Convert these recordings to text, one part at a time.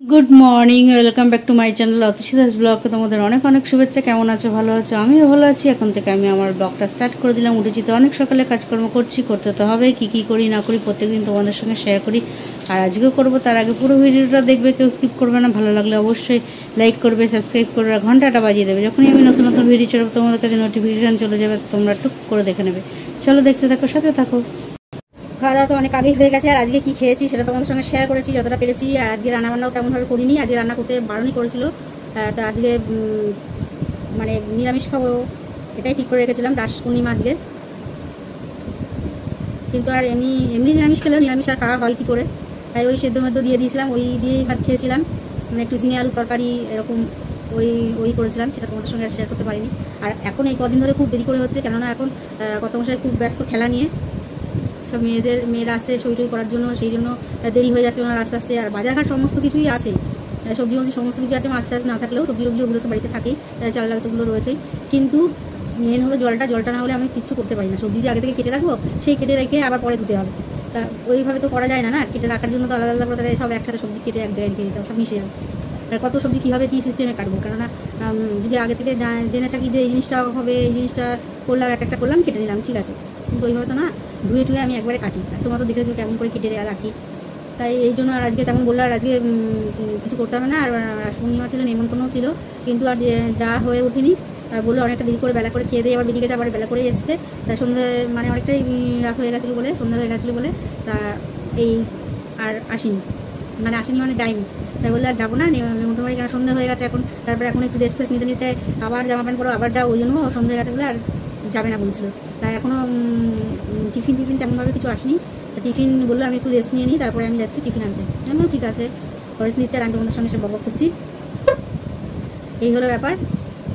Good morning, welcome back to my channel অতিশিদাস ব্লগে তোমাদের অনেক অনেক শুভেচ্ছা। কেমন আছো? ভালো আছো? আমিও ভালো আছি। এখন থেকে আমি আমার ব্লগটা স্টার্ট করে দিলাম। উঠেছি তো অনেক সকালে, কাজকর্ম করছি, করতে তো হবে। কি করি না করি প্রত্যেকদিন তোমাদের সঙ্গে শেয়ার করি, আর আজকেও করবো। তার আগে পুরো ভিডিওটা দেখবে, কেউ স্কিপ করবে না। ভালো লাগলে অবশ্যই লাইক করবে, সাবস্ক্রাইব করবে, আর ঘন্টাটা বাজিয়ে দেবে। যখনই আমি নতুন নতুন ভিডিও ছাড়বো তোমাদের কাছে নোটিফিকেশন চলে যাবে, তোমরা টুক করে দেখে নেবে। চলো দেখতে থাকো, সাথে থাকো। খাওয়া দাওয়া তো অনেক আগেই হয়ে গেছে, আর আজকে কি খেয়েছি সেটা তোমাদের সঙ্গে শেয়ার করেছি যতটা পেরেছি। আর আজকে রান্নাবান্নাও তেমনভাবে করিনি, আজকে রান্না করতে বারণই করেছিল। তো আজকে মানে নিরামিষ খাবো এটাই ঠিক করে রেখেছিলাম, রাস পূর্ণিমা আজকে। কিন্তু আর এমনি নিরামিষ খেলেও নিরামিষ আর খাওয়া হয় কী করে, তাই ওই সেদ্ধ মেদ্ধ দিয়ে দিয়েছিলাম, ওই দিয়েই ভাত খেয়েছিলাম। মানে একটু ঝিঙে আলু তরকারি এরকম ওই ওই করেছিলাম, সেটা তোমাদের সঙ্গে আর শেয়ার করতে পারিনি। আর এখন এই কদিন ধরে খুব দেরি করে হচ্ছে, কেননা এখন কত মশাই খুব ব্যস্ত খেলা নিয়ে। সব মেয়েরা আসছে সই টই করার জন্য, সেই জন্য দেরি হয়ে যাচ্ছে ওনার আস্তে আস্তে। আর বাজারঘাট সমস্ত কিছুই আছে, সবজি সমস্ত কিছু আছে, মাছ টাছ না থাকলেও সবজিগুলো তো বাড়িতে থাকেই, চাল ডাল তোগুলো রয়েছেই। কিন্তু মেন হলো জলটা না হলে আমি কিচ্ছু করতে পারি না। সবজি যে আগে থেকে কেটে রাখবো, সেই কেটে রেখে আবার পরে ধুতে হবে, তা ওইভাবে তো করা যায় না। কেটে রাখার জন্য তো আলাদা আলাদা করে সব একসাথে সবজি কেটে এক জায়গায় রেখে দিতে হবে, সব মিশে যাবে। আর কত সবজি কীভাবে কী সিস্টেমে কাটবো, কেননা যদি আগে থেকে জেনে থাকি যে এই জিনিসটা হবে, এই জিনিসটা করলাম, একটা করলাম, কেটে নিলাম, ঠিক আছে। কিন্তু ওইভাবে তো না, ধুয়ে টুয়ে আমি একবারে কাটি। তোমরা তো দেখেছো কেমন করে কেটে রাখি। তাই এই জন্য আর আজকে তেমন বললো, আর আজকে কিছু করতে হবে না। আর পূর্ণিমা ছিল, নেমন্তন্ন ছিল, কিন্তু আর যা হয়ে ওঠেনি। আর বললো অনেকটা দেরি করে বেলা করে খেয়ে দিয়ে আবার বেরিয়ে গেছে, আবার বেলা করে এসছে। তা সন্ধ্যে মানে অনেকটাই রাত হয়ে গেছিলো বলে, সন্ধ্যা হয়ে গেছিলো বলে, তা এই আর আসেনি মানে যায়নি। তাই বললে আর যাবো না, নেমন্তন্ন বাড়ি কেন, সন্ধ্যা হয়ে গেছে এখন। তারপরে এখন একটু রেস্ট ফেস্ট নিতে নিতে আবার জামা প্যান্ট পরো, আবার যাও, ওই জন্য সন্ধ্যা হয়ে গেছে বলে আর যাবে না বলছিল। তাই এখনও টিফিন তেমনভাবে কিছু আসেনি। টিফিন বললো আমি একটু রেস্ট নিয়ে নিই, তারপরে আমি যাচ্ছি টিফিন আনতে। আমি ঠিক আছে, রেস্ট নিচ্ছে, আর আমি তোমাদের সঙ্গে সে বক করছি। এই হলো ব্যাপার।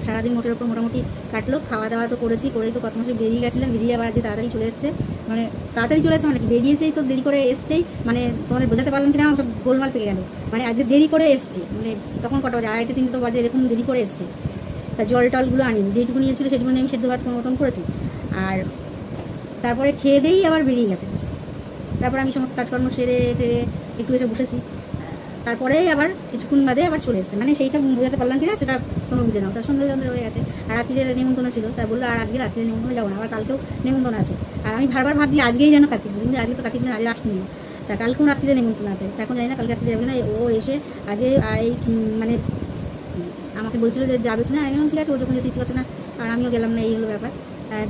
সারাদিন মোটের ওপর মোটামুটি কাটলো। খাওয়া দাওয়া তো করেই তো কত মাসে বেরিয়ে গেছিলাম, বেরিয়ে আবার আজকে তাড়াতাড়ি চলে এসছে। মানে তাড়াতাড়ি চলে এসছে মানে কি, বেরিয়েছেই তো দেরি করে এসছেই, মানে তোমাদের বোঝাতে পারলাম কিনা, সব গোলমাল পেয়ে গেল। মানে আজকে দেরি করে এসছে, মানে তখন কটা বাজে, 2:30-3 তো বাজে, এরকম দেরি করে এসছে। তা জল টলগুলো আনিনি, যেটুকু নিয়েছিল সেটুকু আমি সেদ্ধ ভাত কোনো মতন করেছি। আর তারপরে খেয়ে দিয়েই আবার বেরিয়ে গেছে। তারপরে আমি সমস্ত কাজকর্ম সেরে একটু এসে বসেছি। তারপরে আবার কিছুক্ষণ বাদে আবার চলে এসছে। মানে সেইটা বোঝাতে পারলাম কিনা সেটা তোমরা বুঝে নাও। তার সন্ধ্যে হয়ে গেছে, আর রাত্রিরে নেমন্তন্ন ছিল। তাই বললো আর আজকে রাত্রিরে নেমন্তন্ন যাবো না, আবার কালকেও নেমন্তন্ন আছে। আর আমি বারবার ভাবছি আজকেই যেন কার্তিক, কিন্তু আজকে তো কার্তিক দিন, আজকে লাস্ট দিন। তা কালকেও রাত্রিরে নেমন্তন্ন আছে, এখন জানি না কালকে রাত্রিরে যাবে না। ও এসে আজকে এই মানে আমাকে বলছিল যে যাবে কিনা, আমি ঠিক আছে, ও যখন যেতে ইচ্ছে করছে না, আর আমিও গেলাম না। এই হলো ব্যাপার,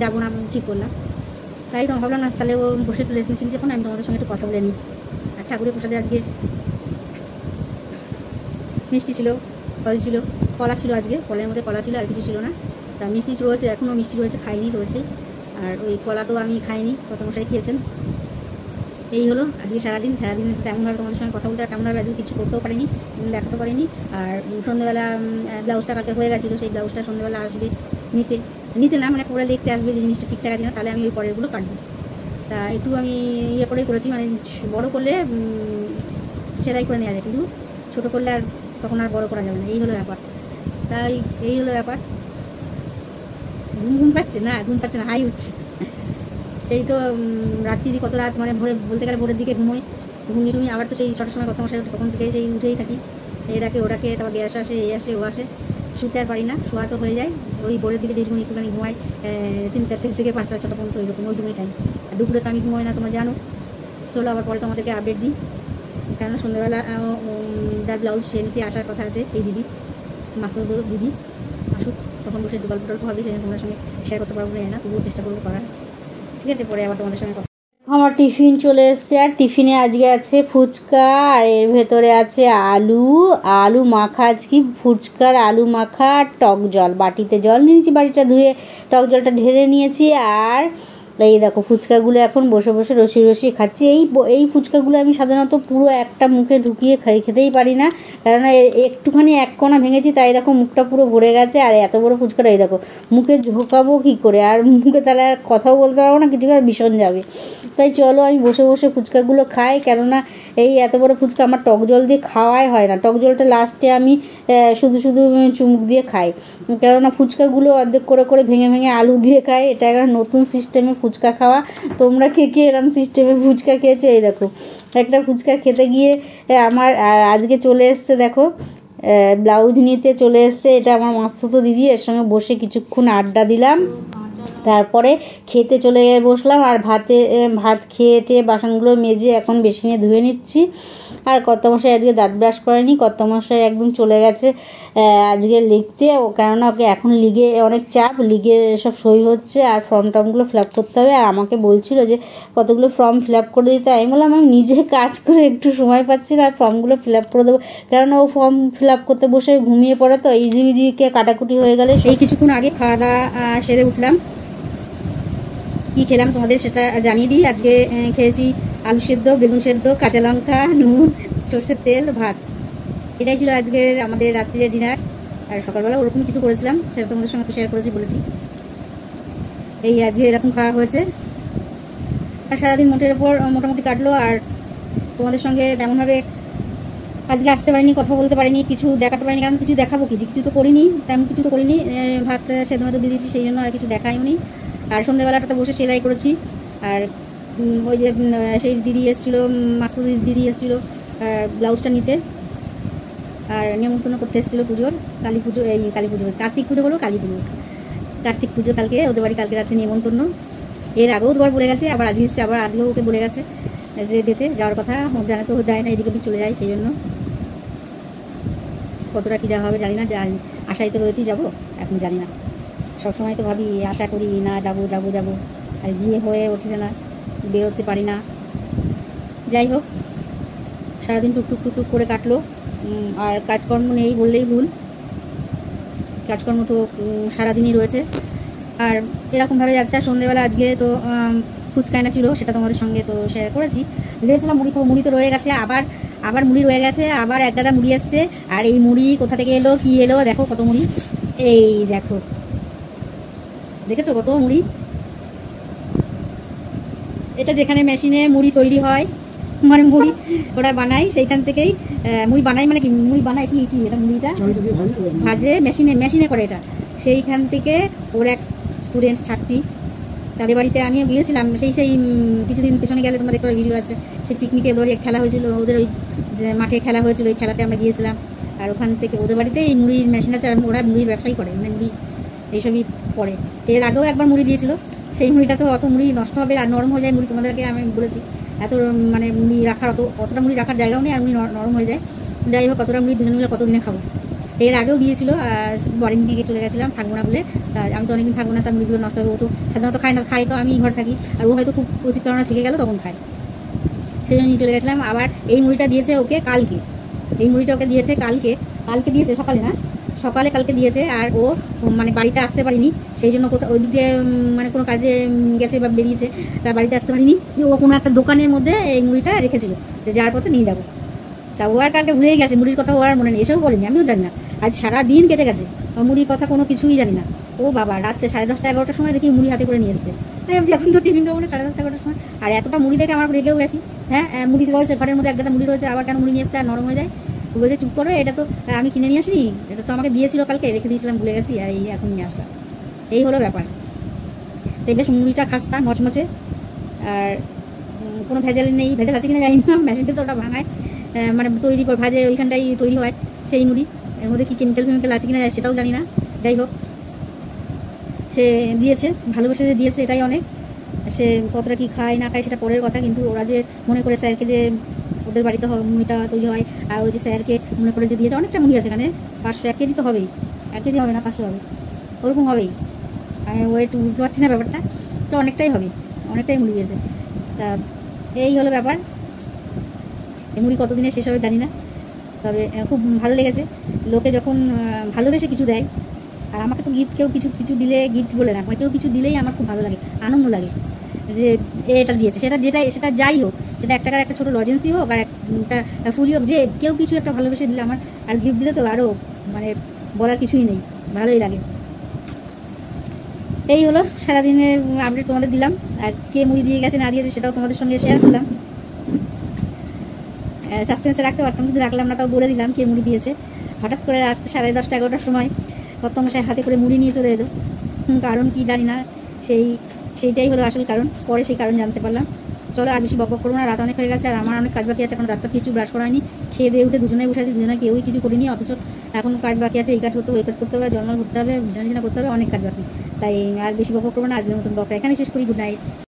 যাবো না ঠিক করলাম। তাই তো ভাবলাম না, তাহলে ও বসে একটু রেস্ট নিচ্ছি, যখন আমি তোমাদের সঙ্গে একটু কথা বলে নিই। আর ঠাকুরের প্রসাদে আজকে মিষ্টি ছিল, ফল ছিল, কলা ছিল। আজকে ফলের মধ্যে কলা ছিল, আর কিছু ছিল না। তা মিষ্টি রয়েছে, এখনও মিষ্টি রয়েছে, খাইনি, রয়েছে। আর ওই কলা তো আমি খাইনি, কত মশাই খেয়েছেন। এই হলো আজকে সারাদিন তেমনভাবে তোমাদের সঙ্গে কথা বলতে, আর তেমনভাবে আজকে কিছু করতেও পারিনি, দেখাতে পারিনি। আর সন্ধ্যেবেলা ব্লাউজটা কালকে হয়ে গেছিলো, সেই ব্লাউজটা সন্ধ্যেবেলা আসবে নিতে না, মানে পরে দেখতে আসবে যে জিনিসটা ঠিকঠাক আছে না, তাহলে আমি ওই পরেরগুলো কাটবো। তা একটু আমি ইয়ে করেই করেছি, মানে বড়ো করলে সেলাই করে নেওয়া যায়, কিন্তু ছোটো করলে আর তখন আর বড়ো করা যাবে না। এই হলো ব্যাপার। তাই এই হলো ব্যাপার। ঘুম পাচ্ছে না, হাই উঠছে। সেই তো রাত্রি কত রাত, মানে ভোরে বলতে গেলে ভোরের দিকে ঘুমিয়ে টুমিয়ে আবার তো সেই 6টার সময় কত মশাই ওঠে, তখন থেকে সেই উঠেই থাকি। এরাকে ওরাকে, তারপর গ্যাস আসে, এ আসে ও আসে, শুতে আর পারি না। শোয়া তো হয়ে যায় ওই ভোরের দিকে, যেটুকুনি একটুখানি ঘুমাই 3-4 থেকে 5টা-6টা পর্যন্ত, ওইরকম ওইটুকুনি টাইম। আর দুপুরে তো আমি ঘুমাই না, তোমরা জানো। চলো আবার পরে তোমাদেরকে আপডেট দিই, কেননা সন্ধ্যাবেলা যার ব্লাউজ সে নিতে আসার কথা আছে, সেই দিদি, মাসুদ দিদি আসুক, তখন বসে গল্প টল্প হবে, সেই তোমাদের সঙ্গে শেয়ার করতে পারবো না, তবুও চেষ্টা করবো করার। ঠিক আছে, পরে আবার তোমাদের সঙ্গে কথা। আমার টিফিন চলে এসছে, আর টিফিনে আজকে আছে ফুচকা, আর এর ভেতরে আছে আলু মাখা। আজকে ফুচকার আলু মাখা আর টক জল, বাটিতে জল নিয়েছি, বাটিটা ধুয়ে টক জলটা ঢেলে নিয়েছি। আর এই দেখো ফুচকাগুলো এখন বসে বসে রসি খাচ্ছি। এই ফুচকাগুলো আমি সাধারণত পুরো একটা মুখে ঢুকিয়ে খেতেই পারি না, কেননা একটুখানি এক কোণা ভেঙেছি, তাই দেখো মুখটা পুরো ভরে গেছে। আর এত বড় ফুচকাটা এই দেখো মুখে ঢোকাবো কী করে, আর মুখে তাহলে আর কথাও বলতে পারবো না, কিছু করে ভীষণ যাবে। তাই চলো আমি বসে বসে ফুচকাগুলো খাই, কেননা এই এত বড় ফুচকা আমার টক জল দিয়ে খাওয়াই হয় না। টক জলটা লাস্টে আমি শুধু চুমুক দিয়ে খাই, কেননা ফুচকাগুলো অর্ধেক করে ভেঙে আলু দিয়ে খাই। এটা একটা নতুন সিস্টেমে ফুচকা খাওয়া। তোমরা কে এরম সিস্টেমে ফুচকা খেয়েছো? এই দেখো একটা ফুচকা খেতে গিয়ে আমার আজকে চলে এসছে দেখো ব্লাউজ নিতে চলে এসছে, এটা আমার মাস্তুতো দিদি, এর সঙ্গে বসে কিছুক্ষণ আড্ডা দিলাম, তারপরে খেতে চলে বসলাম। আর ভাত খেয়ে টেয়ে বাসনগুলো মেজে এখন বেসিনে ধুয়ে নিচ্ছি। আর কর্তামশাই আজকে দাঁত ব্রাশ করেনি, কর্তামশাই একদম চলে গেছে আজকে লিখতে, কেননা ওকে এখন লিগে অনেক চাপ, লিগে সব সই হচ্ছে আর ফর্ম টর্মগুলো ফিল আপ করতে হবে। আর আমাকে বলছিল যে কতগুলো ফর্ম ফিল আপ করে দিতে, আমি বললাম আমি নিজে কাজ করে একটু সময় পাচ্ছি না আর ফর্মগুলো ফিল আপ করে দেবো, কেননা ও ফর্ম ফিল আপ করতে বসে ঘুমিয়ে পড়ে, তো ইজিবিজিকে কাটাকুটি হয়ে গেলে। এই কিছুক্ষণ আগে খাওয়া দাওয়া সেরে উঠলাম। কী খেলাম তোমাদের সেটা জানিয়ে দিই। আজকে খেয়েছি আলু সেদ্ধ, বেগুন সেদ্ধ, কাঁচা লঙ্কা, নুন, সর্ষের তেল, ভাত। এটাই ছিল আজকের আমাদের রাত্রির ডিনার। আর সকালবেলা ওরকম কিছু করেছিলাম, সেটা তোমাদের সঙ্গে তো শেয়ার করেছি, বলেছি। এই আজকে এরকম খাওয়া হয়েছে। আর সারাদিন মোটের ওপর মোটামুটি কাটলো। আর তোমাদের সঙ্গে তেমনভাবে আজকে আসতে পারিনি, কথা বলতে পারিনি, কিছু দেখাতে পারিনি, কারণ কিছু দেখাবো কিছু তো করিনি, তেমন কিছু তো করিনি। ভাত সেদ্ধ ভাত দিয়ে দিয়েছি, সেই জন্য আর কিছু দেখাইনি। আর সন্ধ্যেবেলাটা বসে সেলাই করেছি। আর ওই যে সেই দিদি এসেছিলো, মাস্তুতো দিদি এসেছিলো ব্লাউজটা নিতে, আর নিমন্ত্রণ করতে এসেছিলো পুজোর, কালী পুজো, এই কালী পুজো, কার্তিক পুজো বলো, কালী পুজো, কার্তিক পুজো কালকে ওদের বাড়ি, কালকে রাত্রে নিমন্ত্রণ। এর আগেও দুবার বলে গেছে, আবার আজকে এসছে, আবার আজকেও ওকে বলে গেছে যে যেতে যাওয়ার কথা, জানা তো যায় না, এদিক ওদিক চলে যায়, সেই জন্য কতটা কী যাওয়া হবে জানি না, আশায় তো রয়েছি যাবো, এখন জানি না। সবসময় তো ভাবি, আশা করি না যাবো যাবো যাবো, আর বিয়ে হয়ে ওঠে না, বেরোতে পারি না। যাই হোক, সারাদিন টুকটুক টুকটুক করে কাটলো। আর কাজকর্ম নেই বললেই ভুল, কাজকর্ম তো সারাদিনই রয়েছে। আর এরকমভাবে যাচ্ছে। আর সন্ধ্যেবেলা আজকে তো ফুচকায়না ছিল, সেটা তোমাদের সঙ্গে তো শেয়ার করেছি। ভেবেছিলাম মুড়ি তো রয়ে গেছে, আবার মুড়ি রয়ে গেছে, আবার এক গাদা মুড়ি আসছে। আর এই মুড়ি কোথা থেকে এলো, কি এলো, দেখো কত মুড়ি, এই দেখো, দেখেছো কত মুড়ি। এটা যেখানে মেশিনে মুড়ি তৈরি হয়, মানে মুড়ি ওরা বানায়, সেইখান থেকেই মুড়ি বানায়, মানে কি মুড়ি বানায়, কি কি এটা মুড়িটা ভাজে, মেশিনে করে এটা। সেইখান থেকে ওর এক স্টুডেন্ট ছাত্রী, তাদের বাড়িতে আমিও গিয়েছিলাম, সেই কিছুদিন পেছনে গেলে তোমাদের একটা ভিডিও আছে, সেই পিকনিকে ওদের খেলা হয়েছিল, ওদের ওই যে মাঠে খেলা হয়েছিল, ওই খেলাতে আমরা গিয়েছিলাম। আর ওখান থেকে ওদের বাড়িতে এই মুড়ির মেশিন আছে, আর ওরা মুড়ির ব্যবসায়ী করে, মানে মুড়ি এইসবই করে। এর আগেও একবার মুড়ি দিয়েছিল, সেই মুড়িটা তো অত মুড়ি নষ্ট হবে আর নরম হয়ে যায় মুড়ি, তোমাদেরকে আমি বলেছি, এত মানে মুড়ি রাখার অতটা মুড়ি রাখার জায়গাও নেই, আর মুড়ি নরম হয়ে যায়। যাই হোক, কতটা মুড়ি দুজন মিলে কতদিনে খাবো। এর আগেও দিয়েছিল, আর বরিং নিয়ে চলে গেছিলাম, থাকবো না বলে। তা আমি তো অনেকদিন থাকবো না, তার মুড়িগুলো নষ্ট হবে, ও তো সাধারণত খাই তো আমি ঘর থাকি, আর ও হয়তো খুব উচিত কারণে থেকে গেল তখন খায়, সেই জন্য নিয়ে চলে গেছিলাম। আবার এই মুড়িটা দিয়েছে ওকে কালকে, এই মুড়িটা ওকে দিয়েছে কালকে দিয়েছে সকালে, না সকালে কালকে দিয়েছে। আর ও মানে বাড়িতে আসতে পারিনি, সেই জন্য কোথাও ওই দিকে মানে কোনো কাজে গেছে বা বেরিয়েছে, তার বাড়িতে আসতে পারিনি। ও কোনো একটা দোকানের মধ্যে এই মুড়িটা রেখেছিল, যে যাওয়ার পথে নিয়ে যাবো। তা ও আর কালকে ভুলেই গেছে, মুড়ির কথা ও আর মনে নেই, এসেও বলেনি, আমিও জানি না। আজ সারা দিন কেটে গেছে, মুড়ির কথা কোনো কিছুই জানি না। ও বাবা, রাত্রে 10:30 11টার সময় দেখি মুড়ি হাতে করে নিয়ে আসতে, তাই ভাবছি এখন তো টিফিন খাবো না 10:30 11টার সময়। আর এতটা মুড়ি দেখে আমার রেগেও গেছি। হ্যাঁ, মুড়ি রয়েছে ঘরের মধ্যে, এক গাদা মুড়ি রয়েছে, আবার কেন মুড়ি নিয়ে আসতে আর নরম হয়ে যায়। ও বলছে চুপ করে, এটা তো আমি কিনে নিয়ে আসিনি, এটা তো আমাকে দিয়েছিল কালকে, রেখে দিয়েছিলাম, ভুলে গেছি, আর এই এখন নিয়ে আসলাম। এই হলো ব্যাপার। তাই বেশ মুড়িটা খাস্তা মচমচে, আর কোনো ভেজাল নেই, ভেজাল আছে কিনা জানি না, মেশিনটা তো ওটা ভাঙায়, মানে তৈরি করে ভাজে, ওইখানটাই তৈরি হয় সেই মুড়ি, এর মধ্যে কি কেমিক্যাল আছে কিনা সেটাও জানি না। যাই হোক, সে দিয়েছে, ভালোবেসে যে দিয়েছে এটাই অনেক। সে কতটা কি খায় না খায় সেটা পরের কথা, কিন্তু ওরা যে মনে করে স্যারকে যে ওদের বাড়িতে মুড়িটা তৈরি হয়, আর ওই যে স্যারকে মনে করে যে দিয়েছে, অনেকটা মুড়ি আছে এখানে, 500 1 কেজি তো হবেই, 1 কেজি হবে না 500 হবে, ওরকম হবেই। আমি ওয়েট বুঝতে পারছি না ব্যাপারটা, তো অনেকটাই হবে, অনেকটাই মুড়ি দিয়েছে। তা এই হলো ব্যাপার। এই মুড়ি কতদিনে শেষ হবে জানি না, তবে খুব ভালো লেগেছে। লোকে যখন ভালোবেসে কিছু দেয়, আর আমাকে তো গিফট কেউ কিছু দিলে, গিফট বলে না, কেউ কিছু দিলেই আমার খুব ভালো লাগে, আনন্দ লাগে, যে এটা দিয়েছে, সেটা যাই হোক, সেটা 1 টাকার একটা ছোটো লজেন্সই হোক, আর একটা ফুলই হোক, যে কেউ কিছু একটা ভালোবেসে দিলে আমার, আর গিফট দিলে তো আরও মানে বলার কিছুই নেই, ভালোই লাগে। এই হলো সারাদিনের আপডেট তোমাদের দিলাম, আর কে মুড়ি দিয়ে গেছে না দিয়েছে সেটাও তোমাদের সঙ্গে শেয়ার করলাম। সাসপেন্সে রাখতে পারতাম, কিন্তু রাখলাম না, তাও বলে দিলাম কে মুড়ি দিয়েছে। হঠাৎ করে রাত 10:30 11টার সময় কর্তামশাই হাতে করে মুড়ি নিয়ে চলে এলো, কারণ কি জানি না, সেইটাই হলো আসল কারণ, পরে সেই কারণ জানতে পারলাম। চলো আর বেশি বক করবো না, রাত অনেক হয়ে গেছে আর আমার অনেক কাজ বাকি আছে, এখন রাতটা কিছু ব্রাশ করা হয়নি, খেয়ে দিয়ে উঠে দুজনে বসে আছি, দুজনে কেউই কিছু করিনি, অথচ এখন কাজ বাকি আছে, এই কাজ করতে হবে, এই কাজ করতে হবে, জন্মাল করতে হবে, বিছানা করতে হবে, অনেক কাজ বাকি। তাই আর বেশি বক করবো না, আজকের মতন বকটা এখানে শেষ করি। Good night.